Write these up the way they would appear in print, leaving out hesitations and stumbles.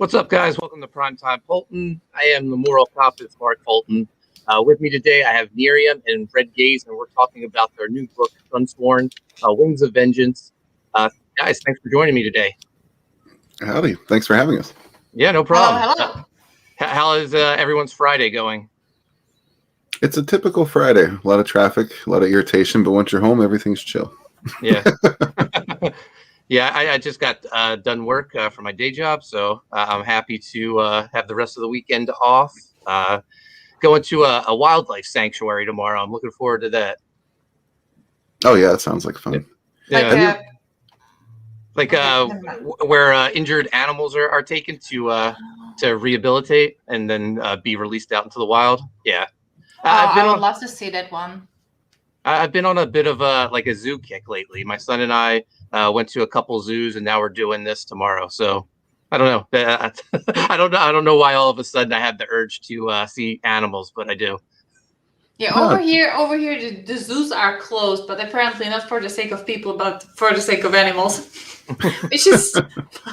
What's up, guys? Welcome to Primetime Poulton. I am the moral compass, Mark Poulton. With me today, I have NyRiam and Red Gaze, and we're talking about their new book, Sunsworn, Wings of Vengeance. Guys, thanks for joining me today. Howdy. Thanks for having us. Yeah, no problem. Hello. How is everyone's Friday going? It's a typical Friday. A lot of traffic, a lot of irritation, but once you're home, everything's chill. Yeah. Yeah, I just got done work for my day job, so I'm happy to have the rest of the weekend off. Going to a wildlife sanctuary tomorrow. I'm looking forward to that. Oh, yeah, that sounds like fun. Yeah. Where injured animals are taken to rehabilitate and then be released out into the wild. Yeah. I would love to see that one. I've been on a bit of a zoo kick lately. My son and I went to a couple zoos, and now we're doing this tomorrow. So I don't know. I don't know why all of a sudden I have the urge to see animals, but I do. Yeah, over here, the zoos are closed, but apparently not for the sake of people, but for the sake of animals, which is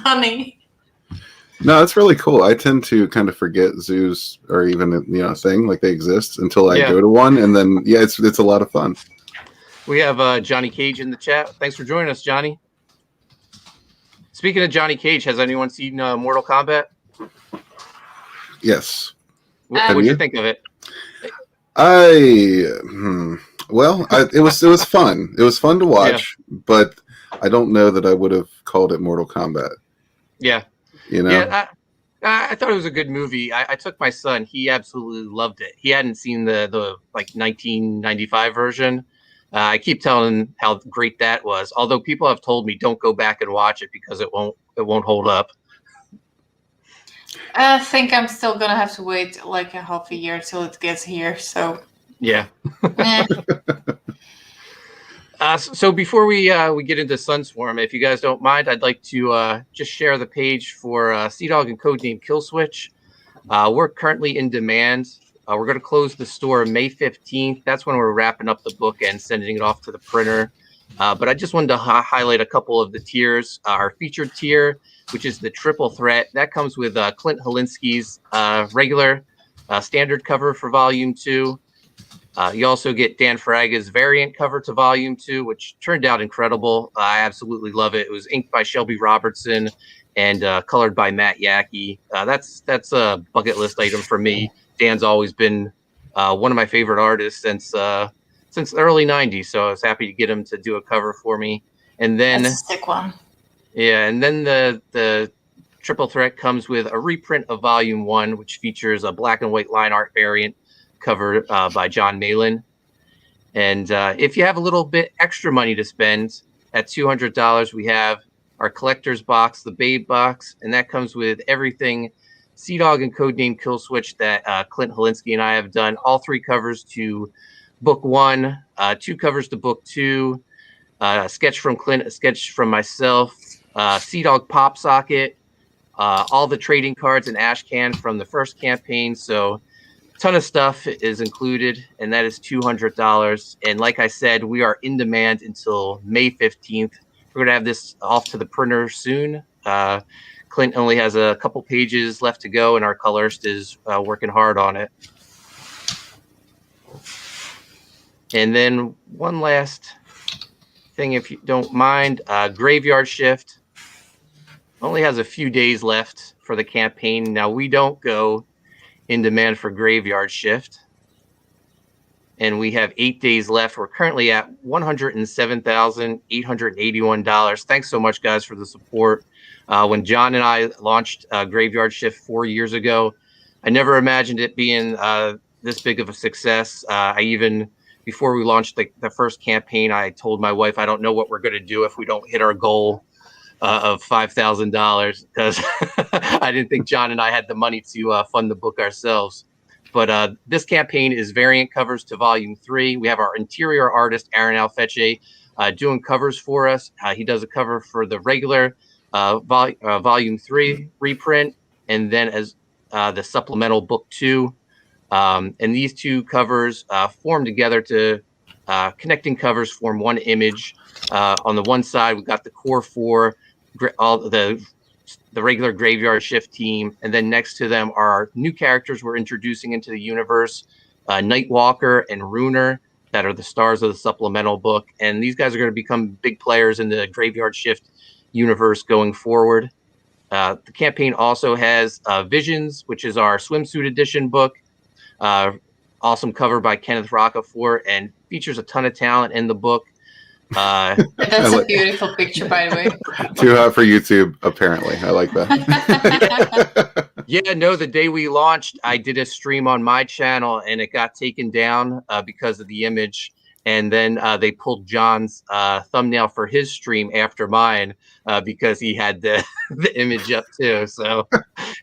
funny. No, it's really cool. I tend to kind of forget zoos are even a thing, like they exist, until I go to one, and then it's a lot of fun. We have Johnny Cage in the chat. Thanks for joining us, Johnny. Speaking of Johnny Cage, has anyone seen Mortal Kombat? Yes. What did you think of it? It was fun. It was fun to watch, but I don't know that I would have called it Mortal Kombat. Yeah. Yeah, I thought it was a good movie. I took my son. He absolutely loved it. He hadn't seen the 1995 version. I keep telling him how great that was. Although people have told me don't go back and watch it because it won't hold up. I think I'm still gonna have to wait like a half a year till it gets here. So yeah. So before we get into Sunsworn, if you guys don't mind, I'd like to just share the page for Sea Dog and Codename Killswitch. We're currently in demand. We're going to close the store May 15th. That's when we're wrapping up the book and sending it off to the printer. But I just wanted to highlight a couple of the tiers. Our featured tier, which is the Triple Threat, that comes with Clint Holinsky's regular standard cover for Volume 2. You also get Dan Faraga's variant cover to Volume 2, which turned out incredible. I absolutely love it. It was inked by Shelby Robertson and colored by Matt Yackey. That's a bucket list item for me. Dan's always been one of my favorite artists since the early 90s, so I was happy to get him to do a cover for me. And then that's a sick one. Yeah, and then the Triple Threat comes with a reprint of Volume 1, which features a black and white line art variant covered by John Malin. And if you have a little bit extra money to spend, at $200, we have our collector's box, the Babe box, and that comes with everything Sea Dog and Codename Killswitch that Clint Holinsky and I have done. All 3 covers to Book 1, 2 covers to Book 2, a sketch from Clint, a sketch from myself, Sea Dog Pop Socket, all the trading cards and ash can from the first campaign. So ton of stuff is included, and that is $200. And like I said, we are in demand until May 15th. We're going to have this off to the printer soon. Clint only has a couple pages left to go, and our colorist is working hard on it. And then one last thing, if you don't mind, Graveyard Shift only has a few days left for the campaign. Now, we don't go in demand for Graveyard Shift, and we have 8 days left. We're currently at $107,881. Thanks so much, guys, for the support. When John and I launched Graveyard Shift 4 years ago, I never imagined it being this big of a success. Before we launched the first campaign, I told my wife, I don't know what we're going to do if we don't hit our goal of $5,000, because I didn't think John and I had the money to fund the book ourselves. But this campaign is variant covers to Volume 3. We have our interior artist, Aaron Alfeche, doing covers for us. He does a cover for the regular Volume 3 reprint, and then as the supplemental Book 2. And these 2 covers form together to connecting covers form one image. On the one side, we've got the core 4, all the the regular Graveyard Shift team, and then next to them are new characters we're introducing into the universe, Nightwalker and Runer, that are the stars of the supplemental book, and these guys are going to become big players in the Graveyard Shift universe going forward. The campaign also has Visions, which is our swimsuit edition book. Awesome cover by Kenneth Rocafort, and features a ton of talent in the book. That's a beautiful picture, by the way. Too hot for YouTube, apparently. I like that. Yeah, no, the day we launched, I did a stream on my channel, and it got taken down because of the image. And then they pulled John's thumbnail for his stream after mine because he had the image up too. So,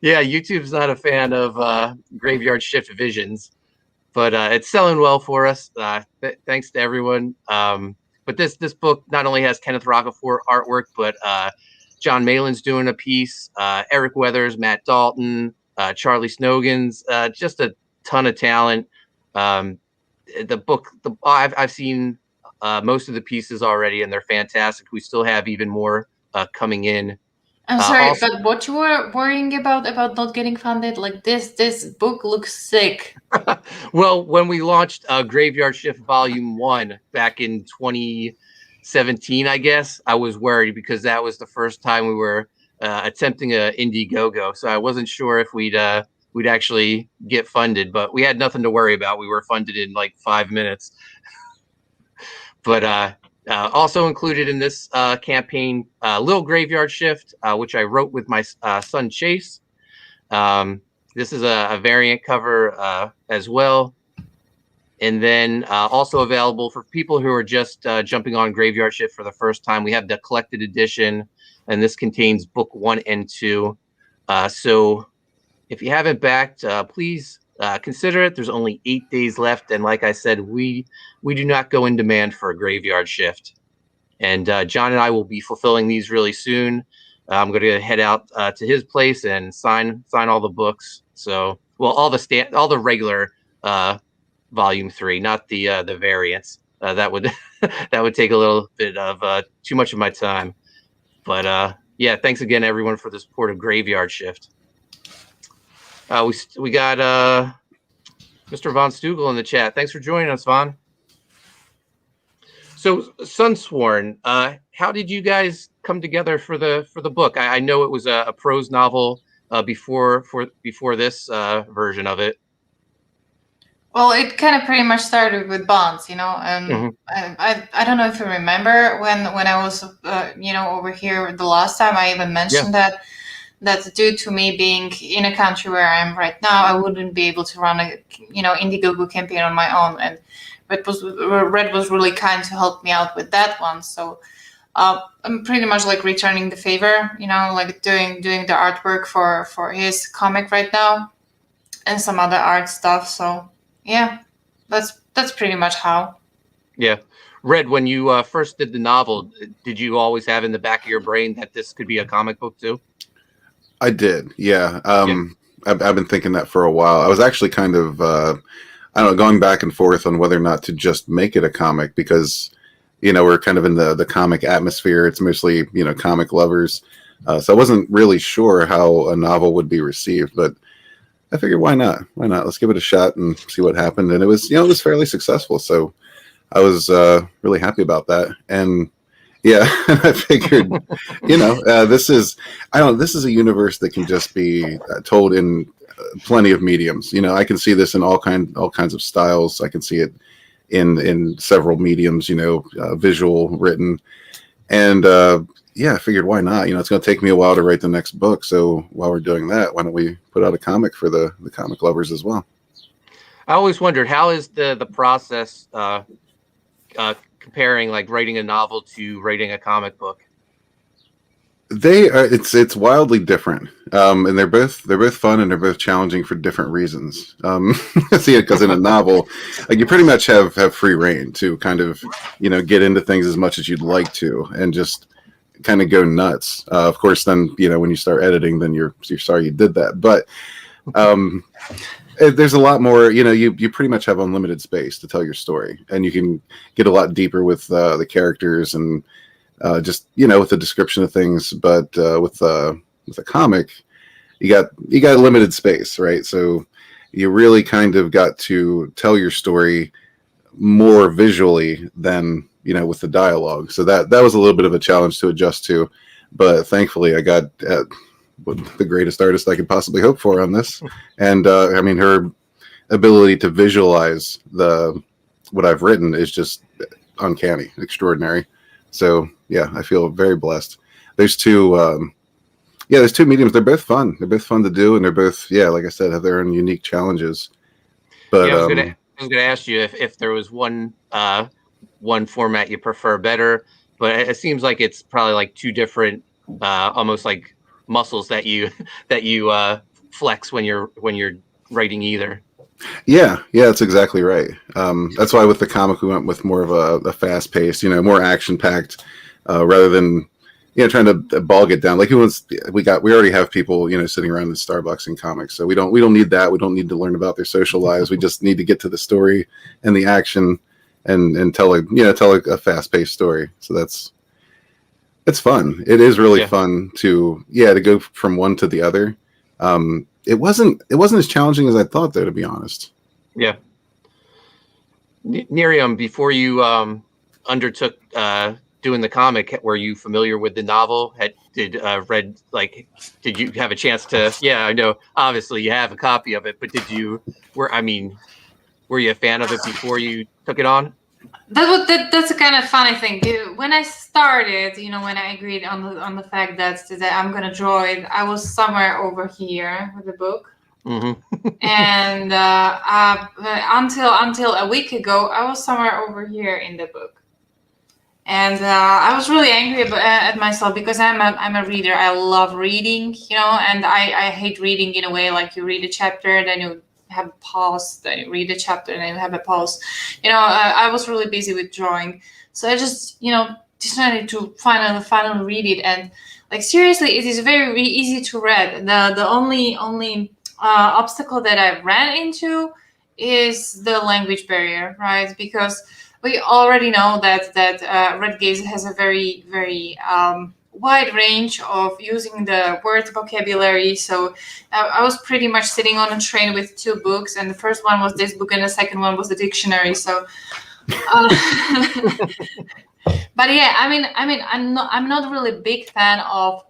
yeah, YouTube's not a fan of Graveyard Shift Visions, but it's selling well for us. Thanks to everyone. But this book not only has Kenneth Rocafort artwork, but John Malin's doing a piece, Eric Weathers, Matt Dalton, Charlie Snogans, just a ton of talent. The book, I've seen most of the pieces already, and they're fantastic. We still have even more coming in. I'm sorry, but what you were worrying about not getting funded, like this book looks sick. Well, when we launched Graveyard Shift Volume 1 back in 2017, I guess, I was worried because that was the first time we were attempting a Indiegogo. So I wasn't sure if we'd actually get funded, but we had nothing to worry about. We were funded in like 5 minutes. But also included in this campaign, Little Graveyard Shift, which I wrote with my son Chase. This is a variant cover as well. And then also available for people who are just jumping on Graveyard Shift for the first time. We have the collected edition, and this contains book 1 and 2. So if you haven't backed, please consider it. There's only 8 days left. And like I said, we do not go in demand for a Graveyard Shift. And John and I will be fulfilling these really soon. I'm going to head out to his place and sign all the books. So, well, all the regular volume 3, not the variants. That would that would take a little bit of too much of my time. But yeah, thanks again, everyone, for the support of Graveyard Shift. We got Mr. Von Stugel in the chat. Thanks for joining us, Von. So, Sunsworn, how did you guys come together for the book? I know it was a prose novel before this version of it. Well, it kind of pretty much started with Bonds, you know. I don't know if you remember when I was over here the last time. I even mentioned that due to me being in a country where I am right now, I wouldn't be able to run a Indiegogo campaign on my own, and Red was really kind to help me out with that one. So I'm pretty much like returning the favor, like doing the artwork for his comic right now, and some other art stuff. So yeah, that's pretty much how. Yeah. Red, when you first did the novel, did you always have in the back of your brain that this could be a comic book too? I did, yeah. I've been thinking that for a while. I was actually kind of, I don't know, going back and forth on whether or not to just make it a comic because, we're kind of in the comic atmosphere. It's mostly, comic lovers. So I wasn't really sure how a novel would be received, but I figured, why not? Why not? Let's give it a shot and see what happened. And it was, it was fairly successful. So I was really happy about that. And yeah, I figured, this is a universe that can just be told in plenty of mediums. I can see this in all kinds of styles. I can see it in several mediums, visual, written, and I figured, why not? It's going to take me a while to write the next book. So while we're doing that, why don't we put out a comic for the comic lovers as well? I always wondered, how is the process comparing like writing a novel to writing a comic book? It's wildly different, and they're both fun, and they're both challenging for different reasons. See, because in a novel, like, you pretty much have free reign to kind of get into things as much as you'd like to, and just kind of go nuts. Of course, then when you start editing, then you're sorry you did that, but there's a lot more. You pretty much have unlimited space to tell your story, and you can get a lot deeper with the characters and just with the description of things. But with a comic, you got limited space, right? So you really kind of got to tell your story more visually than with the dialogue. So that was a little bit of a challenge to adjust to, but thankfully I got the greatest artist I could possibly hope for on this. And I mean, her ability to visualize what I've written is just uncanny, extraordinary. So yeah, I feel very blessed. There's two mediums. They're both fun. They're both fun to do, and they're both, like I said, have their own unique challenges. But I was gonna ask you if there was one format you prefer better, but it seems like it's probably like two different, almost like muscles that you flex when you're writing either. Yeah, that's exactly right. That's why with the comic we went with more of a fast pace, more action packed, rather than trying to bog it down. Like we already have people sitting around in Starbucks and comics, so we don't need that. We don't need to learn about their social lives. We just need to get to the story and the action and tell a fast paced story. So it's fun. It is really fun to go from one to the other. It wasn't as challenging as I thought, though, to be honest. Yeah. NyRiam, before you undertook doing the comic, were you familiar with the novel? Did you have a chance to? Yeah, I know. Obviously, you have a copy of it, but were you a fan of it before you took it on? That's a kind of funny thing. When I started, when I agreed on the fact that I'm gonna draw it, I was somewhere over here with the book, and until a week ago, I was somewhere over here in the book, and I was really angry at myself because I'm a reader. I love reading, and I hate reading in a way like you read a chapter, then you have a pause, then you read a chapter, and then you have a pause. I was really busy with drawing, so I just decided to finally read it, and seriously, it is very easy to read. The only obstacle that I ran into is the language barrier, right? Because we already know that Red Gaze has a very wide range of using the word vocabulary. So I was pretty much sitting on a train with two books, and the first one was this book and the second one was the dictionary. So but yeah, I'm not really a big fan of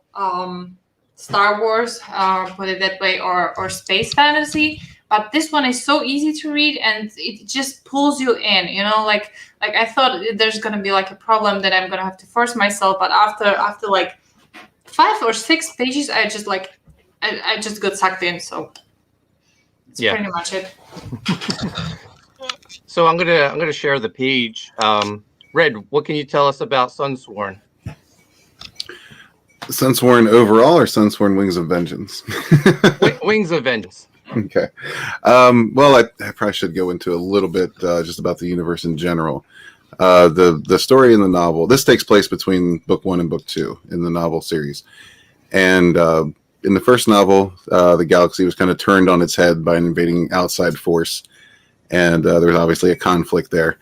Star Wars, put it that way, or space fantasy. But this one is so easy to read, and it just pulls you in. Like I thought there's gonna be like a problem that I'm gonna have to force myself, but after like 5 or 6 pages, I just got sucked in. So that's pretty much it. So I'm gonna share the page. Red, what can you tell us about Sunsworn? Sunsworn overall, or Sunsworn Wings of Vengeance? Wings of Vengeance. Okay. Well, I probably should go into a little bit just about the universe in general. The story in the novel, this takes place between book 1 and book 2 in the novel series. And in the first novel, the galaxy was kind of turned on its head by an invading outside force. And there was obviously a conflict there.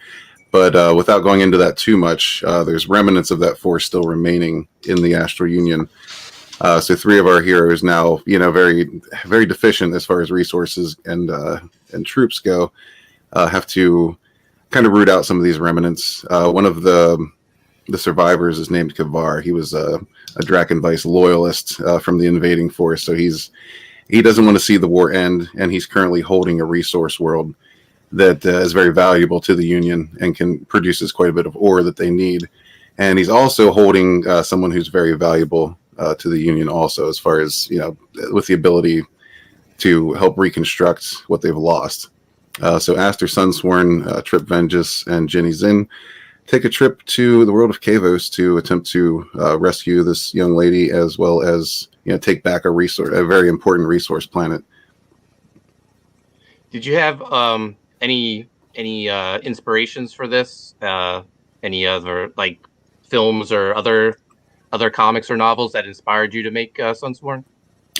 But without going into that too much, there's remnants of that force still remaining in the Astral Union. So 3 of our heroes now, very, very deficient as far as resources and troops go, have to kind of root out some of these remnants. One of the survivors is named Kavar. He was a Drakenvice loyalist from the invading force. So he doesn't want to see the war end, and he's currently holding a resource world that is very valuable to the Union and produces quite a bit of ore that they need. And he's also holding someone who's very valuable to the Union also, as far as, with the ability to help reconstruct what they've lost. So Aster Sunsworn, Trip Vengeance, and Jenny Zinn take a trip to the world of Kavos to attempt to rescue this young lady, as well as take back a very important resource planet. Did you have any inspirations for this? Any other films or other comics or novels that inspired you to make Sunsworn?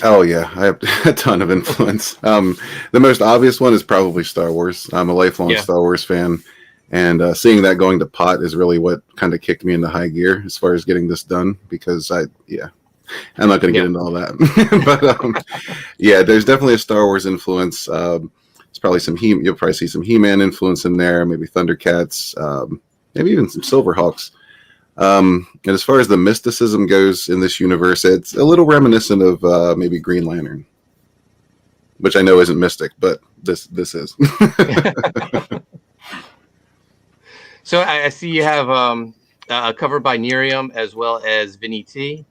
Oh yeah, I have a ton of influence. The most obvious one is probably Star Wars. I'm a lifelong Star Wars fan, and seeing that going to pot is really what kind of kicked me into high gear as far as getting this done. Because I'm not going to get into all that. But yeah, there's definitely a Star Wars influence. It's probably you'll probably see some He-Man influence in there, maybe Thundercats, maybe even some Silverhawks. And as far as the mysticism goes in this universe, it's a little reminiscent of maybe Green Lantern, which I know isn't mystic, but this is. So I see you have a cover by NyRiam as well as Vinny T.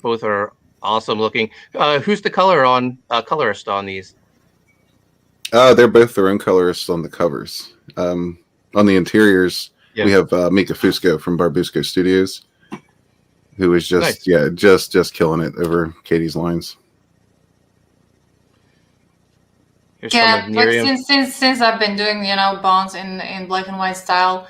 Both are awesome looking. Who's the colorist on these? They're both their own colorists on the covers. On the interiors, we have Mika Fusco from Barbusco Studios, who is just just killing it over Katie's lines. Here's like since I've been doing bonds in black and white style,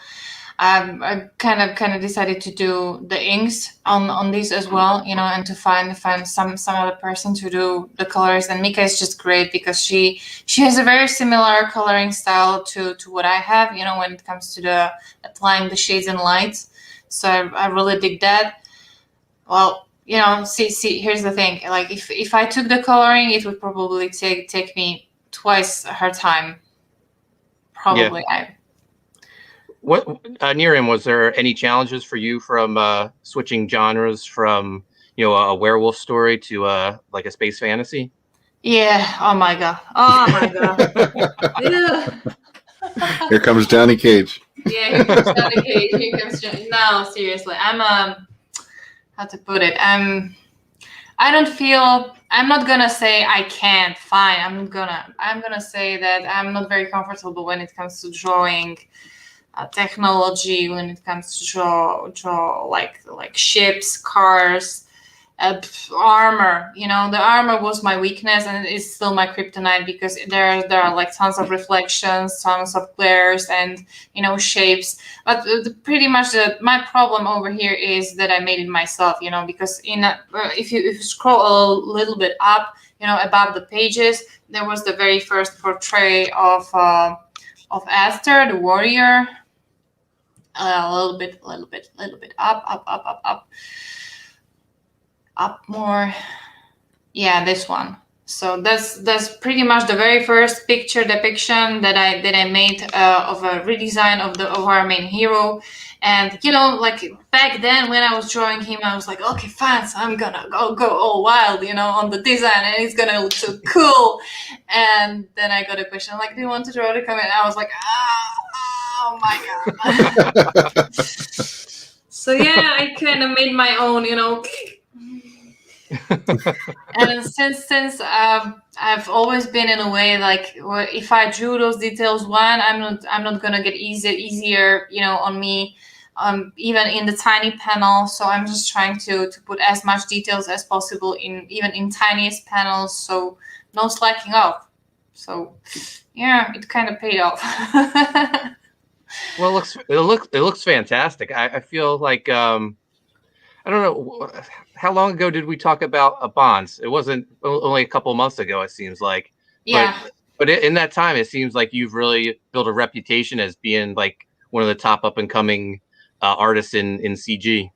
I kind of decided to do the inks on these as well, and to find some other person to do the colors. And Mika is just great because she has a very similar coloring style to what I have, when it comes to the applying the shades and lights. So I really dig that. Well, see, here's the thing. Like if I took the coloring, it would probably take me twice her time. Probably. Yeah. What NyRiam, was there any challenges for you from switching genres from a werewolf story to like a space fantasy? Yeah. Oh my god. Yeah. Here comes Johnny Cage. Yeah, here comes Johnny Cage. Here comes Johnny. No, seriously, I'm how to put it? I don't feel. I'm not gonna say I can't. Fine. I'm gonna say that I'm not very comfortable when it comes to drawing technology, when it comes to draw like ships, cars, armor. The armor was my weakness, and it's still my kryptonite because there are like tons of reflections, tons of glares, and shapes. But pretty much my problem over here is that I made it myself. Because if you scroll a little bit up, above the pages, there was the very first portrait of Esther, the warrior. A little bit up more. Yeah, this one. So that's pretty much the very first depiction that I made of a redesign of our main hero. And like back then when I was drawing him, I was like, okay, fine, so I'm gonna go all wild, on the design, and it's gonna look so cool. And then I got a question like, do you want to draw the comic? And I was like, oh my god. So yeah, I kind of made my own, And since I've always been in a way like, if I drew those details I'm not gonna get easier on me, even in the tiny panel. So I'm just trying to put as much details as possible even in tiniest panels, so no slacking off. So yeah, it kind of paid off. Well, it looks fantastic. I feel like I don't know, how long ago did we talk about bonds? It wasn't only a couple of months ago, it seems like. Yeah. But in that time, it seems like you've really built a reputation as being like one of the top up and coming artists in CG.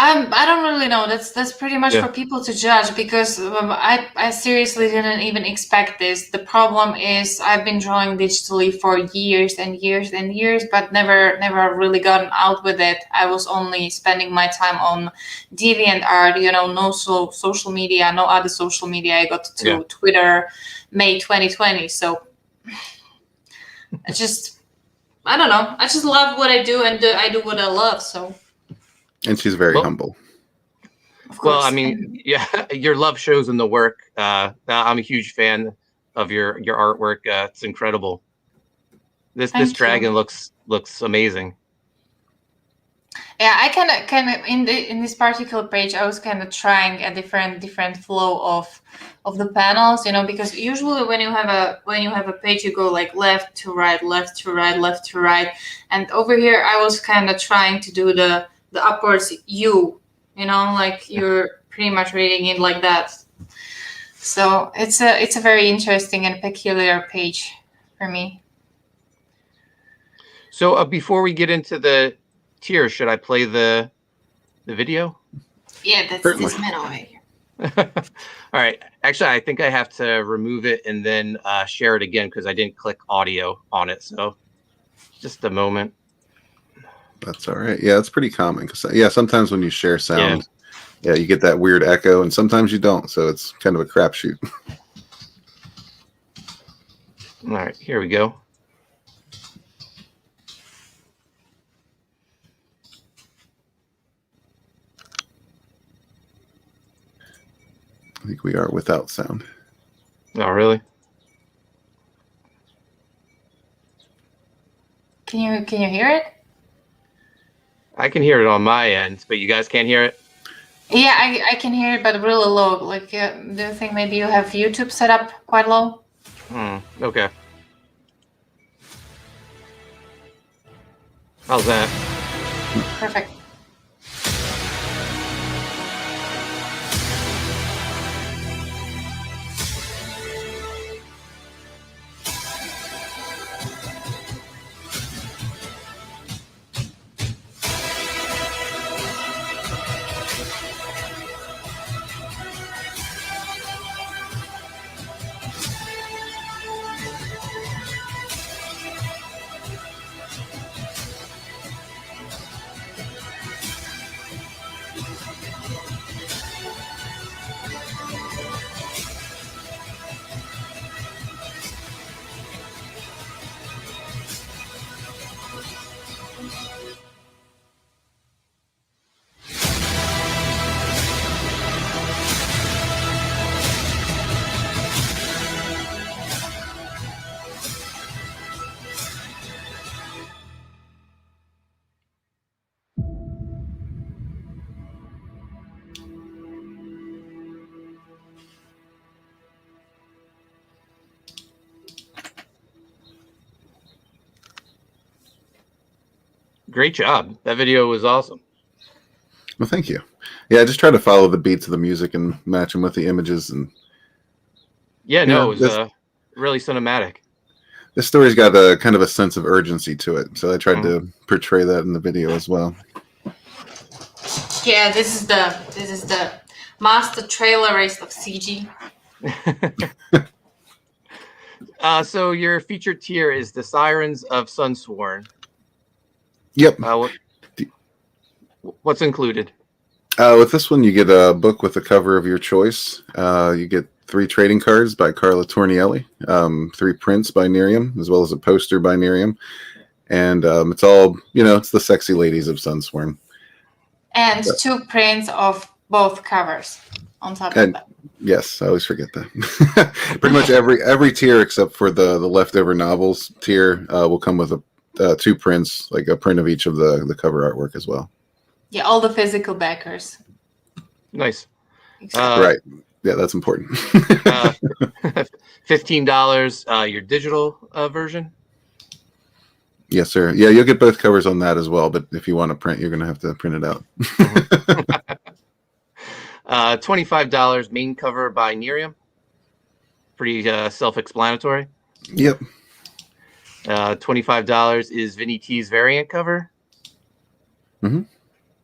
I don't really know. That's pretty much for people to judge, because I seriously didn't even expect this. The problem is I've been drawing digitally for years and years and years, but never really gotten out with it. I was only spending my time on DeviantArt, no social media, no other social media. I got to Twitter May 2020. So I don't know. I just love what I do, and I do what I love. So. And she's very humble. Well, I mean, yeah, your love shows in the work. I'm a huge fan of your artwork. It's incredible. This dragon looks amazing. Yeah, I kind of in this particular page, I was kind of trying a different flow of the panels, because usually when you have a page, you go like left to right, left to right, left to right, and over here I was kind of trying to do the upwards U, like you're pretty much reading it like that. So it's a very interesting and peculiar page for me. So before we get into the tiers, should I play the video? Yeah, that's Certainly. this man over here. All right. Actually, I think I have to remove it and then share it again because I didn't click audio on it. So just a moment. That's all right. Yeah, it's pretty common because sometimes when you share sound, Yeah. you get that weird echo, and sometimes you don't. So it's kind of a crapshoot. All right, here we go. I think we are without sound. Oh, really? Can you hear it? I can hear it on my end, but you guys can't hear it? Yeah, I can hear it, but really low. Like, do you think maybe you have YouTube set up quite low? Okay. How's that? Perfect. Great job. That video was awesome. Well, thank you. Yeah, I just try to follow the beats of the music and match them with the images. And Yeah, no, it was really cinematic. this story's got a kind of a sense of urgency to it, so I tried to portray that in the video as well. Yeah, this is the master trailer race of CG. So your featured tier is the Sirens of Sunsworn. Yep. What's included? With this one, you get a book with a cover of your choice. You get 3 trading cards by Carla Tornielli, 3 prints by NyRiam, as well as a poster by NyRiam. And it's all, it's the sexy ladies of Sunsworn. And 2 prints of both covers on top of that. Yes, I always forget that. Pretty much every tier except for the leftover novels tier will come with 2 prints, like a print of each of the cover artwork as well. Yeah, all the physical backers. Nice. Right. Yeah, that's important. $15, your digital version? Yes, sir. Yeah, you'll get both covers on that as well, but if you want to print, you're going to have to print it out. $25 main cover by NyRiam. Pretty self-explanatory. Yep. $25 is Vinny T's variant cover. Mm-hmm.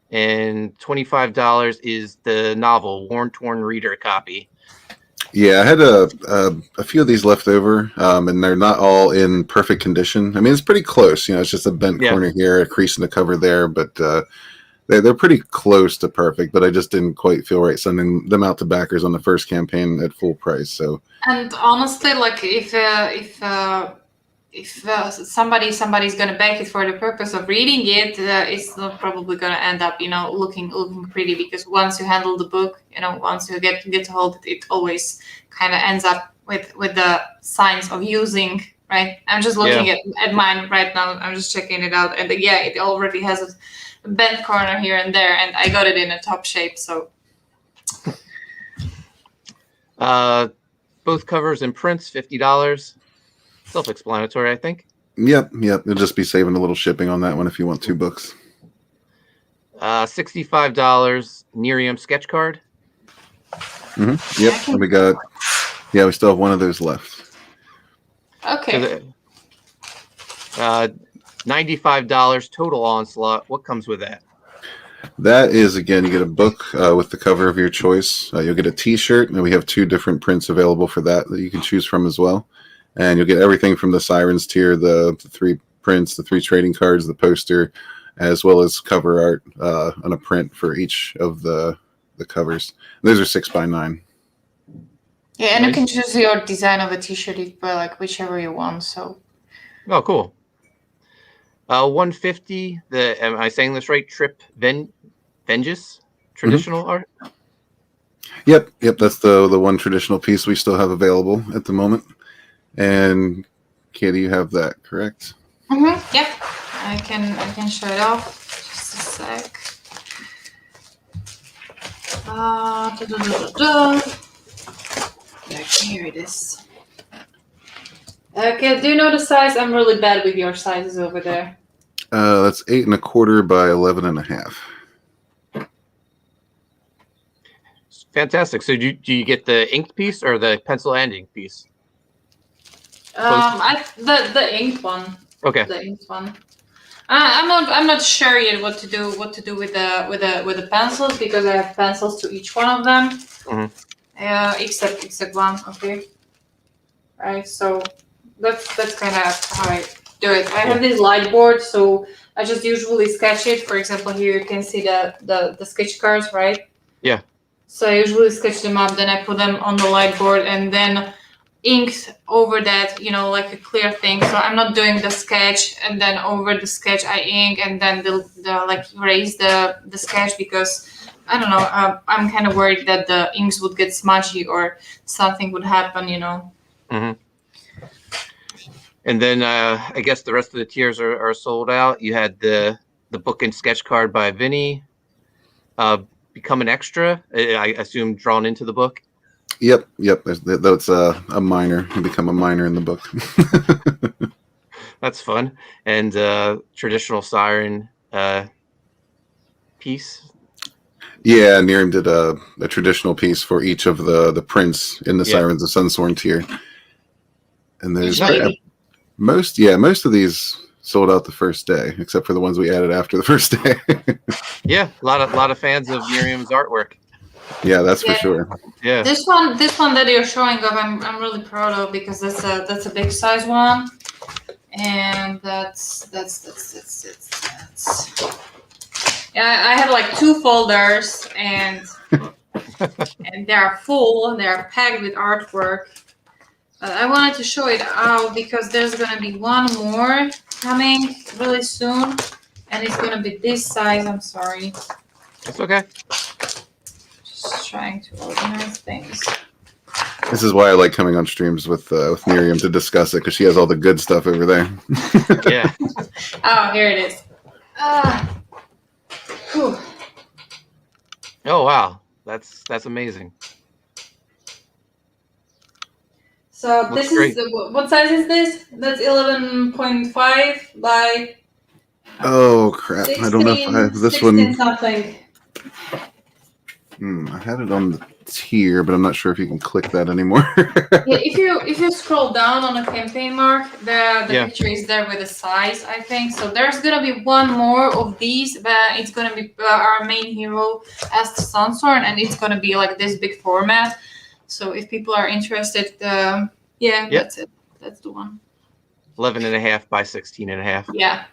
And $25 is the novel Worn Torn Reader copy. Yeah, I had a few of these left over, and they're not all in perfect condition. I mean, it's pretty close. It's just a bent corner here, a crease in the cover there, but they're pretty close to perfect. But I just didn't quite feel right sending them out to backers on the first campaign at full price. So, and honestly, like if somebody's going to back it for the purpose of reading it, it's not probably going to end up, looking pretty, because once you handle the book, once you get to hold it, it always kind of ends up with the signs of using, right? I'm just looking at mine right now. I'm just checking it out, and it already has a bent corner here and there, and I got it in a top shape. So, both covers and prints, $50. Self-explanatory, I think. Yep. You'll just be saving a little shipping on that one if you want 2 books. $65 NyRiam sketch card. Mm-hmm. Yep. And we still have one of those left. Okay. $95 total onslaught. What comes with that? That is, again, you get a book with the cover of your choice. You'll get a T-shirt, and we have 2 different prints available for that you can choose from as well. And you'll get everything from the Sirens tier, the 3 prints, the 3 trading cards, the poster, as well as cover art on a print for each of the covers. Those are 6x9. Yeah, and you can choose your design of a T-shirt, like whichever you want. So. Oh, cool. 150. Am I saying this right? Trip Vengeance traditional art. Yep. That's the one traditional piece we still have available at the moment. And Katie, you have that, correct? Yep. I can show it off. Just a sec. Here it is. Okay, do you know the size? I'm really bad with your sizes over there. That's 8 1/4 by 11 1/2. Fantastic. So do you get the inked piece or the pencil and ink piece? The inked one. Okay. The inked one. I'm not sure yet what to do with the pencils, because I have pencils to each one of them. Except one. Okay. Right. So that's kind of how I do it. I have this light board, so I just usually sketch it. For example, here you can see the sketch cards, right? Yeah. So I usually sketch them up, then I put them on the light board, and then ink over that, like a clear thing. So I'm not doing the sketch and then over the sketch I ink and then the like erase the sketch, because I don't know. I'm kind of worried that the inks would get smudgy or something would happen, Mm-hmm. And then I guess the rest of the tiers are sold out. You had the book and sketch card by Vinny. Become an extra, I assume, drawn into the book. Yep. That's a minor. You become a minor in the book. That's fun. And traditional Siren piece. Yeah, NyRiam did a traditional piece for each of the prints in the Sirens of Sunsworn tier. And there's most of these sold out the first day, except for the ones we added after the first day. Yeah, a lot of fans of NyRiam's artwork. Yeah, that's for sure. Yeah. This one that you're showing up, I'm really proud of, because that's a big size one, and that's. Yeah, I have like 2 folders, and they are full. They are packed with artwork. I wanted to show it out because there's gonna be one more coming really soon, and it's gonna be this size. I'm sorry. It's okay. Just trying to organize things. This is why I like coming on streams with NyRiam to discuss it, because she has all the good stuff over there. Yeah. Oh, here it is. Whew. Oh wow, that's amazing. So this is what size is this? That's 11.5 by. Oh crap! 16, I don't know if I have this 16 one. Something. I had it on the tier, but I'm not sure if you can click that anymore. Yeah, if you scroll down on the campaign mark, the picture is there with the size, I think. So there's gonna be one more of these, but it's gonna be our main hero as the Sunsworn, and it's gonna be like this big format. So if people are interested, that's it. That's the one. 11.5 by 16.5. Yeah.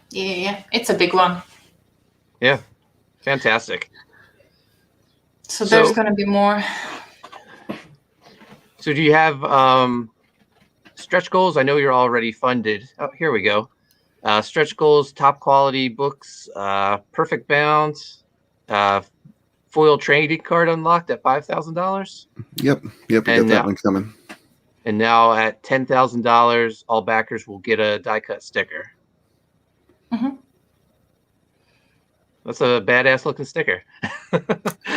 It's a big one. Yeah, fantastic. So there's going to be more. So do you have stretch goals? I know you're already funded. Oh, here we go. Stretch goals, top quality books, perfect bounds, foil trading card unlocked at $5,000. Yep, we got that one coming. And now at $10,000, all backers will get a die cut sticker. Mm-hmm. That's a badass looking sticker.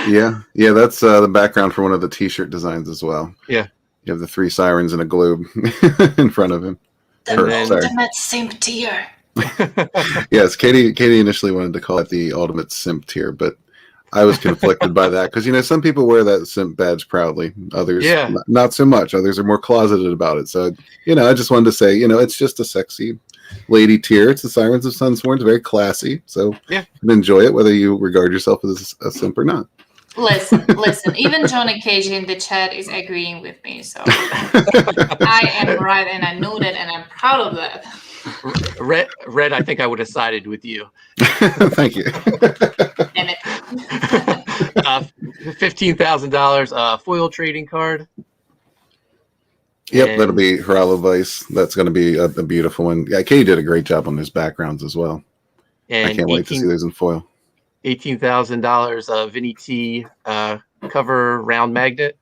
Yeah, that's the background for one of the T-shirt designs as well. Yeah, you have the 3 sirens in a globe in front of him. The ultimate simp tier. Yes, Katie initially wanted to call it the ultimate simp tier, but I was conflicted by that, because some people wear that simp badge proudly, others not so much. Others are more closeted about it. So I just wanted to say, it's just a sexy lady tier. It's the Sirens of Sunsworn. It's very classy, so yeah, you can enjoy it whether you regard yourself as a simp or not. Listen. Even Johnny Cage in the chat is agreeing with me, so I am right, and I know that, and I'm proud of that. Red, I think I would have sided with you. Thank you. Damn it. $15,000 foil trading card. Yep, And that'll be Harala Vice. That's going to be a beautiful one. Yeah, Katie did a great job on those backgrounds as well. I can't wait to see those in foil. $18,000 Vinny T cover round magnet.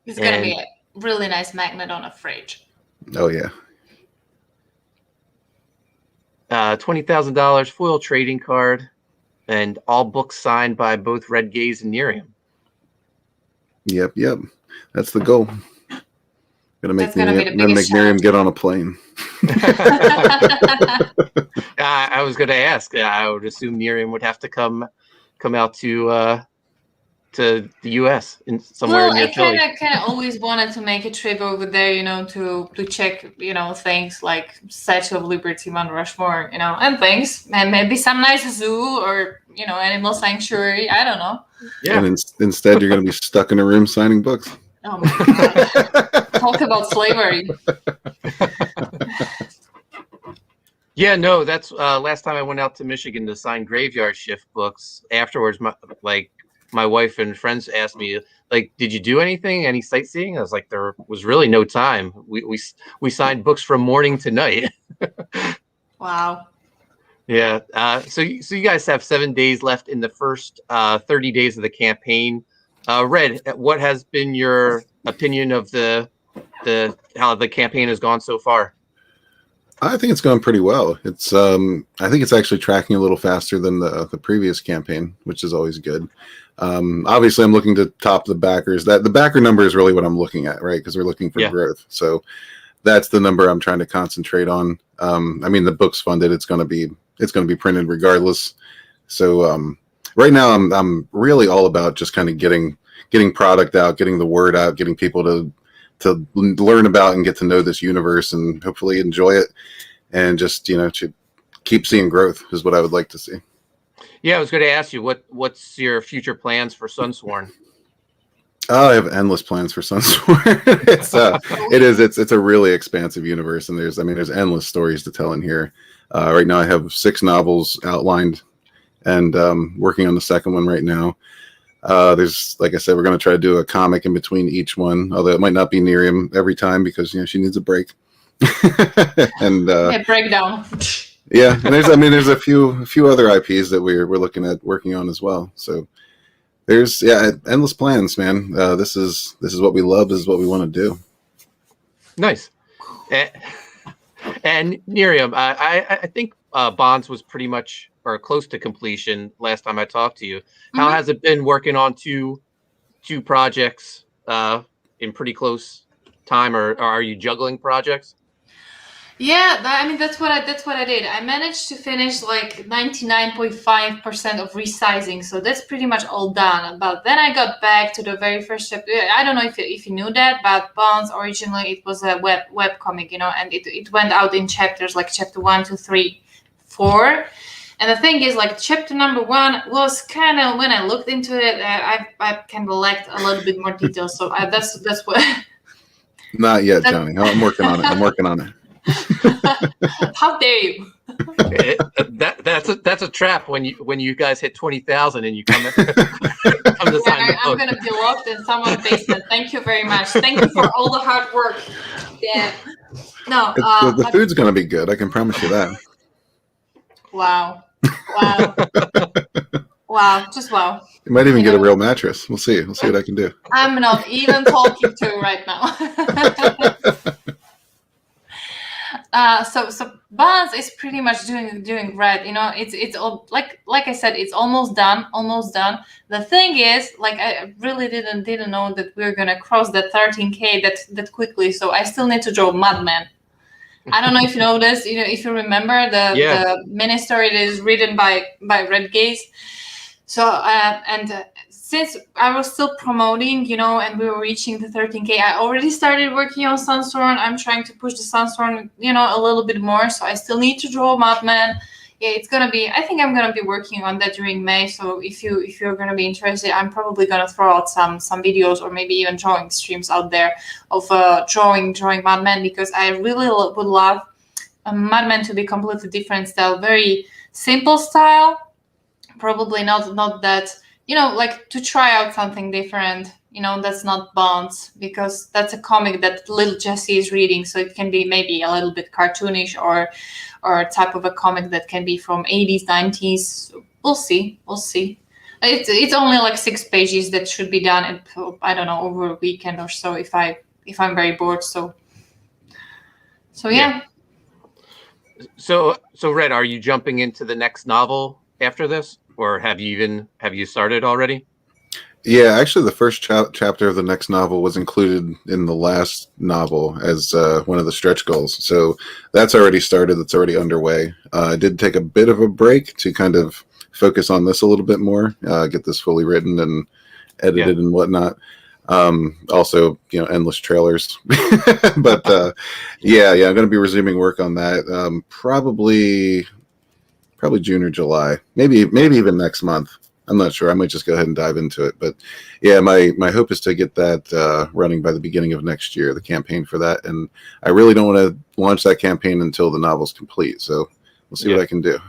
It's going to be a really nice magnet on a fridge. Oh, yeah. $20,000 foil trading card, and all books signed by both Red Gaze and NyRiam. Yep. That's the goal. Gonna make NyRiam get on a plane. I was going to ask. I would assume NyRiam would have to come out to the U.S. in somewhere near Philly. I kind of always wanted to make a trip over there, to check, things like Statue of Liberty, Mount Rushmore, and things, and maybe some nice zoo or animal sanctuary. I don't know. Yeah. And instead, you're going to be stuck in a room signing books. Oh my God! Talk about slavery. Yeah, no, that's last time I went out to Michigan to sign Graveyard Shift books. Afterwards, my wife and friends asked me, like, did you do anything? Any sightseeing? I was like, there was really no time. We signed books from morning to night. Wow. Yeah. So you guys have 7 days left in the first 30 days of the campaign. Red, what has been your opinion of how the campaign has gone so far? I think it's gone pretty well. It's I think it's actually tracking a little faster than the previous campaign, which is always good. Obviously, I'm looking to top the backers. That the backer number is really what I'm looking at, right? Because we're looking for growth. So that's the number I'm trying to concentrate on. I mean, the book's funded. It's going to be printed regardless. So right now, I'm really all about just kind of getting product out, getting the word out, getting people to learn about and get to know this universe and hopefully enjoy it, and just to keep seeing growth is what I would like to see. Yeah, I was going to ask you what's your future plans for Sunsworn? Oh, I have endless plans for Sunsworn. It's a really expansive universe, and there's endless stories to tell in here. Right now I have 6 novels outlined, and working on the second one right now. There's, like I said, we're going to try to do a comic in between each one, although it might not be NyRiam every time because she needs a break. And breakdown. Yeah, and there's a few other IPs that we're looking at working on as well. So there's endless plans, man. This is what we love. This is what we want to do. Nice. And NyRiam, I think Bonds was pretty much or close to completion last time I talked to you. How has it been working on two projects in pretty close time, or are you juggling projects? Yeah, that's what I did. I managed to finish like 99.5% of resizing, so that's pretty much all done. But then I got back to the very first chapter. I don't know if you knew that, but Bonds originally it was a web comic, and it went out in chapters, like chapter 1, 2, 3, 4. And the thing is, like, chapter number 1 was kind of, when I looked into it, I kind of lacked a little bit more detail. So that's what. Not yet, Johnny. I'm working on it. How dare you? That's a trap when you guys hit 20,000 and you come to sign the book. I'm gonna be locked in someone's basement. Thank you very much. Thank you for all the hard work. Yeah. No. The food's gonna be good. I can promise you that. Wow. Wow. Just wow. You might even get a real mattress. We'll see. We'll see what I can do. I'm not even talking to you right now. So Bonds is pretty much doing great. It's all, like I said, it's almost done. The thing is, like, I really didn't know that we're gonna cross the 13K that quickly. So I still need to draw Madman. I don't know if you know this. If you remember the mini story that is written by Red Gaze. So since I was still promoting, and we were reaching the 13K, I already started working on Sunsworn. I'm trying to push the Sunsworn, a little bit more. So I still need to draw Madman. Yeah, I think I'm gonna be working on that during May. So if you're gonna be interested, I'm probably gonna throw out some videos or maybe even drawing streams out there of drawing Madman, because I really would love Madman to be completely different style, very simple style. Probably not that, like to try out something different, that's not Bonds, because that's a comic that little Jessie is reading, so it can be maybe a little bit cartoonish or type of a comic that can be from 80s, 90s. We'll see. It's only like 6 pages that should be done in, I don't know, over a weekend or so if I'm very bored. So yeah. So Red, are you jumping into the next novel after this, or have you started already? Yeah, actually, the first chapter of the next novel was included in the last novel as one of the stretch goals. So that's already started. That's already underway. I did take a bit of a break to kind of focus on this a little bit more, get this fully written and edited and whatnot. Also, endless trailers. But I'm going to be resuming work on that probably June or July, maybe even next month. I'm not sure. I might just go ahead and dive into it. But yeah, my hope is to get that running by the beginning of next year, the campaign for that. And I really don't want to launch that campaign until the novel's complete. So we'll see what I can do.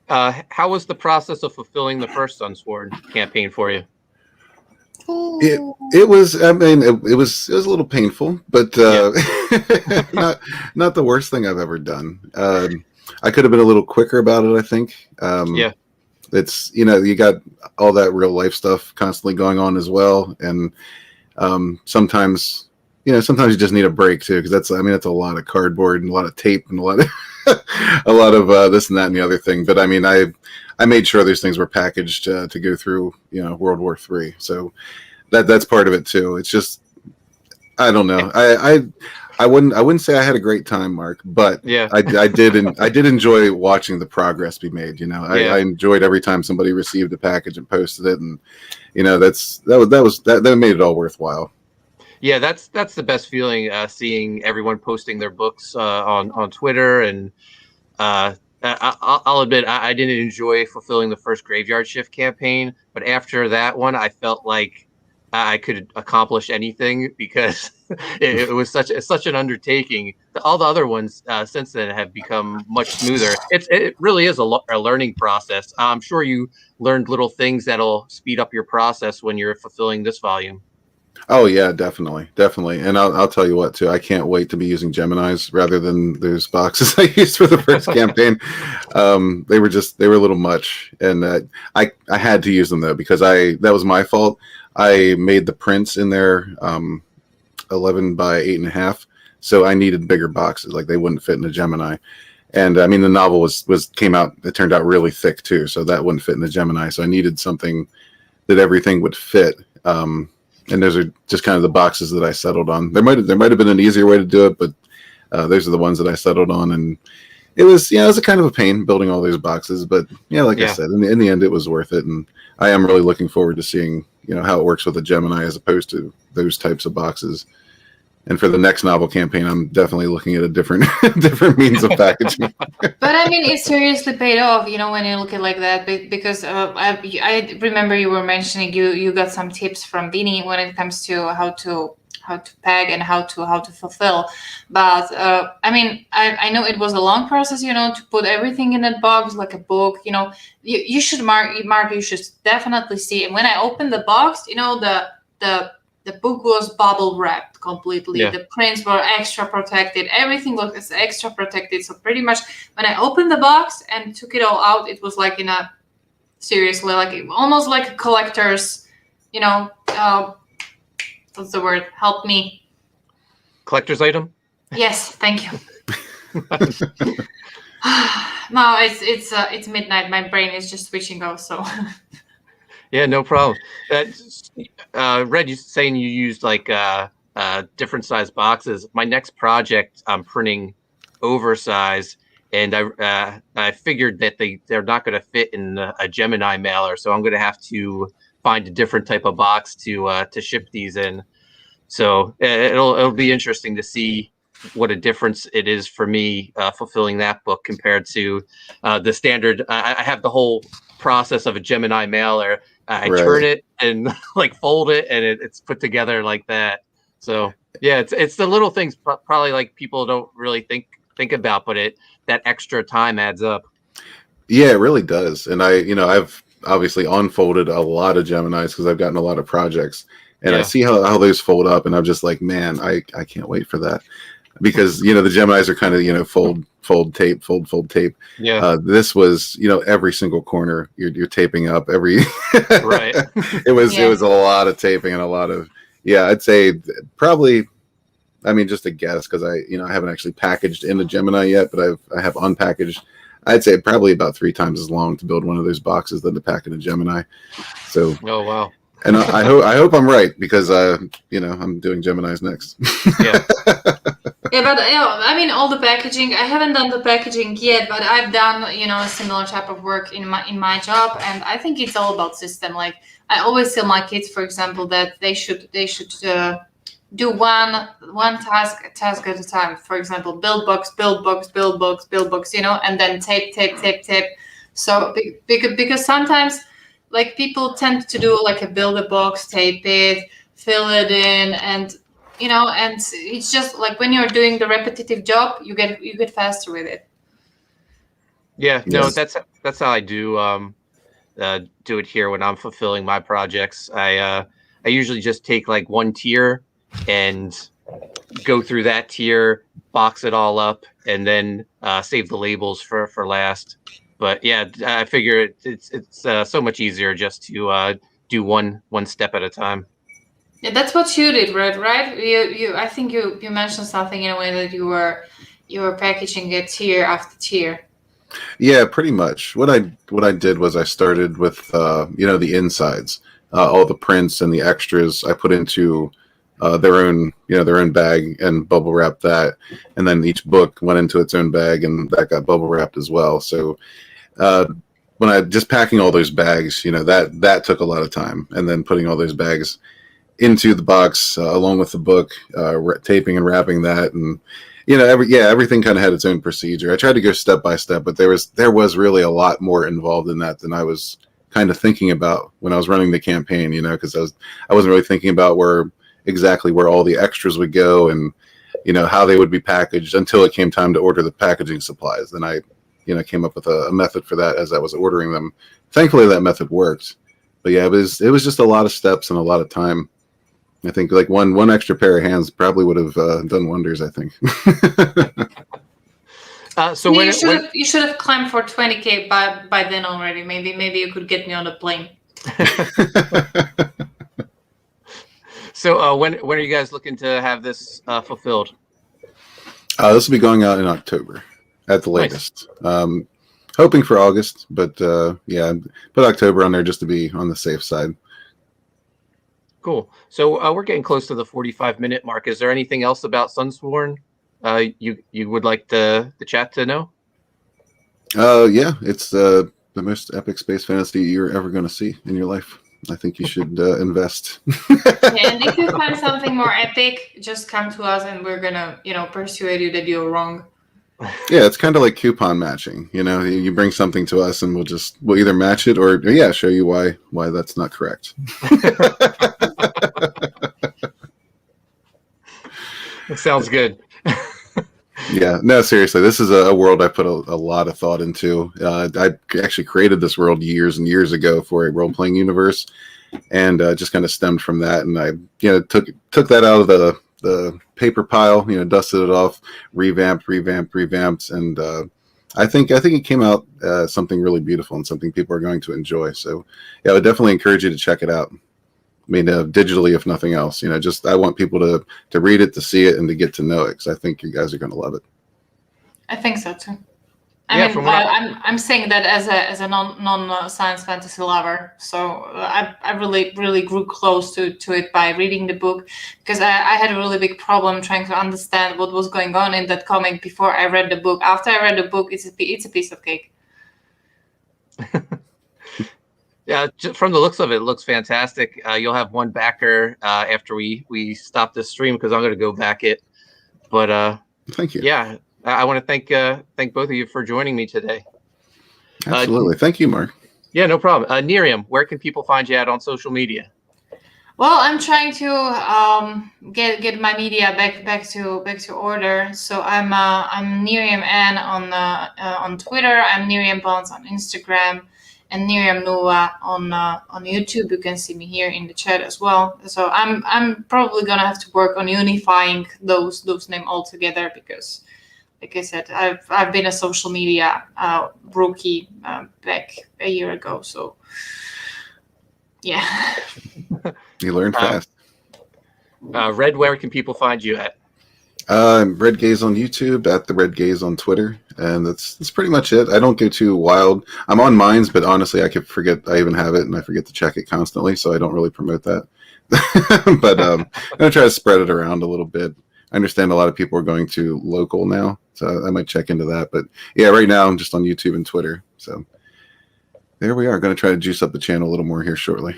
How was the process of fulfilling the first Sunsworn campaign for you? It was. I mean, it was a little painful, but not the worst thing I've ever done. I could have been a little quicker about it, I think. It's, you got all that real life stuff constantly going on as well. And sometimes you just need a break too, because that's a lot of cardboard and a lot of tape and a lot of this and that and the other thing. But I mean, I made sure these things were packaged to go through, World War III. So that's part of it too. It's just, I don't know. I wouldn't say I had a great time, Mark, but I did enjoy watching the progress be made. I enjoyed every time somebody received a package and posted it, and that made it all worthwhile. Yeah, that's the best feeling, seeing everyone posting their books on Twitter. And I'll admit I didn't enjoy fulfilling the first Graveyard Shift campaign, but after that one, I felt like I could accomplish anything, because it was such an undertaking. All the other ones since then have become much smoother. It really is a learning process. I'm sure you learned little things that'll speed up your process when you're fulfilling this volume. Oh yeah, definitely. And I'll tell you what too. I can't wait to be using Geminis rather than those boxes I used for the first campaign. They were a little much, and I had to use them though, because that was my fault. I made the prints in there 11 by 8.5, so I needed bigger boxes. Like, they wouldn't fit in a Gemini. And I mean, the novel it turned out really thick too, so that wouldn't fit in the Gemini. So I needed something that everything would fit. And those are just kind of the boxes that I settled on. There might have been an easier way to do it, but those are the ones that I settled on. And it was a kind of a pain building all those boxes, but I said, in the end, it was worth it. And I am really looking forward to seeing how it works with a Gemini as opposed to those types of boxes. And for the next novel campaign, I'm definitely looking at a different means of packaging. But I mean, it seriously paid off, when you look at it like that, because I remember you were mentioning you got some tips from Vinny when it comes to how to pack and how to fulfill. But I mean, I know it was a long process, to put everything in that box like a book. You should Mark, you should definitely see. And when I opened the box, the book was bubble wrapped completely. The prints were extra protected. Everything was extra protected. So pretty much when I opened the box and took it all out, it was like seriously, like almost like a collector's, what's the word? Help me. Collector's item? Yes, thank you. No, it's midnight. My brain is just switching off. So. Yeah, no problem. Red, you saying you used like different size boxes. My next project, I'm printing oversized, and I figured that they're not going to fit in a Gemini mailer, so I'm going to have to find a different type of box to ship these in. So it'll be interesting to see what a difference it is for me fulfilling that book compared to the standard. I have the whole process of a Gemini mailer. I turn it and like fold it, and it's put together like that. So yeah, it's the little things probably like people don't really think about, but that extra time adds up. Yeah, it really does. And I've obviously unfolded a lot of Geminis because I've gotten a lot of projects, and I see how those fold up, and I'm just like, man, I can't wait for that. Because the Geminis are kind of fold tape, fold tape. Yeah. This was every single corner you're taping up every. Right. It was a lot of taping and a lot of I'd say probably. I mean, just a guess because I haven't actually packaged in a Gemini yet, but I have unpackaged. I'd say probably about 3 times as long to build one of those boxes than to pack in a Gemini. So. Oh wow. And I hope I'm right because I'm doing Geminis next. Yeah. Yeah, but I mean, all the packaging. I haven't done the packaging yet, but I've done a similar type of work in my job, and I think it's all about system. Like I always tell my kids, for example, that they should do one task at a time. For example, build box, and then tape. So because sometimes like people tend to do like a build a box, tape it, fill it in, and and it's just like when you're doing the repetitive job, you get faster with it. Yeah, no, that's how I do it here when I'm fulfilling my projects. I usually just take like one tier and go through that tier, box it all up, and then save the labels for last. But yeah, I figure it's so much easier just to do one step at a time. Yeah, that's what you did, right? You I think you mentioned something in a way that you were packaging it tier after tier. Yeah, pretty much. What I did was I started with the insides, all the prints and the extras. I put into their own bag and bubble wrapped that, and then each book went into its own bag and that got bubble wrapped as well. So when I just packing all those bags, that took a lot of time, and then putting all those bags into the box along with the book, taping and wrapping that, and everything kind of had its own procedure. I tried to go step by step, but there was really a lot more involved in that than I was kind of thinking about when I was running the campaign. Because I wasn't really thinking about exactly where all the extras would go and how they would be packaged until it came time to order the packaging supplies. Then I came up with a method for that as I was ordering them. Thankfully, that method worked. But yeah, it was just a lot of steps and a lot of time. I think like one extra pair of hands probably would have done wonders, I think. So you should have climbed for 20K by then already. Maybe you could get me on a plane. So when are you guys looking to have this fulfilled? This will be going out in October at the latest. Nice. Hoping for August, but put October on there just to be on the safe side. Cool. So we're getting close to the 45-minute mark. Is there anything else about Sunsworn you would like the chat to know? Yeah, it's the most epic space fantasy you're ever going to see in your life. I think you should invest. And if you find something more epic, just come to us and we're gonna, persuade you that you're wrong. Yeah, it's kind of like coupon matching. You bring something to us and we'll either match it or show you why that's not correct. That sounds good. Yeah, no, seriously, this is a world I put a lot of thought into. I actually created this world years and years ago for a role-playing universe, and just kind of stemmed from that. And I, took that out of the paper pile, dusted it off, revamped, and I think it came out something really beautiful and something people are going to enjoy. So, yeah, I would definitely encourage you to check it out. I mean, digitally, if nothing else, I want people to read it, to see it, and to get to know it, because I think you guys are going to love it. I think so too. I'm saying that as a non science fantasy lover. So I really grew close to it by reading the book, because I had a really big problem trying to understand what was going on in that comic before I read the book. After I read the book, it's a piece of cake. Yeah, Yeah, just from the looks of it, it looks fantastic. You'll have one backer after we stop this stream because I'm going to go back it. But thank you. Yeah, I want to thank both of you for joining me today. Absolutely, thank you, Mark. Yeah, no problem. NyRiam, where can people find you at on social media? Well, I'm trying to get my media back to order. So I'm NyRiam Ann on Twitter. I'm NyRiam Bonds on Instagram, and NyRiam Nova on YouTube. You can see me here in the chat as well. So I'm probably gonna have to work on unifying those names all together because, like I said, I've been a social media rookie back a year ago. So yeah. You learned fast. Red, where can people find you at? Red Gaze on YouTube, at the Red Gaze on Twitter, and that's pretty much it. I don't go too wild. I'm on Minds, but honestly, I could forget I even have it, and I forget to check it constantly, so I don't really promote that. But I'm gonna try to spread it around a little bit. I understand a lot of people are going to local now, so I might check into that. But yeah, right now I'm just on YouTube and Twitter. So there we are. Going to try to juice up the channel a little more here shortly.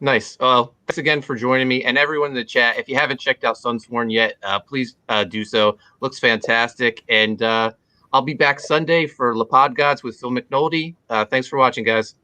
Nice. Well, thanks again for joining me, and everyone in the chat. If you haven't checked out Sunsworn yet, please do so. Looks fantastic, and I'll be back Sunday for La Pod Gods with Phil McNulty. Thanks for watching, guys.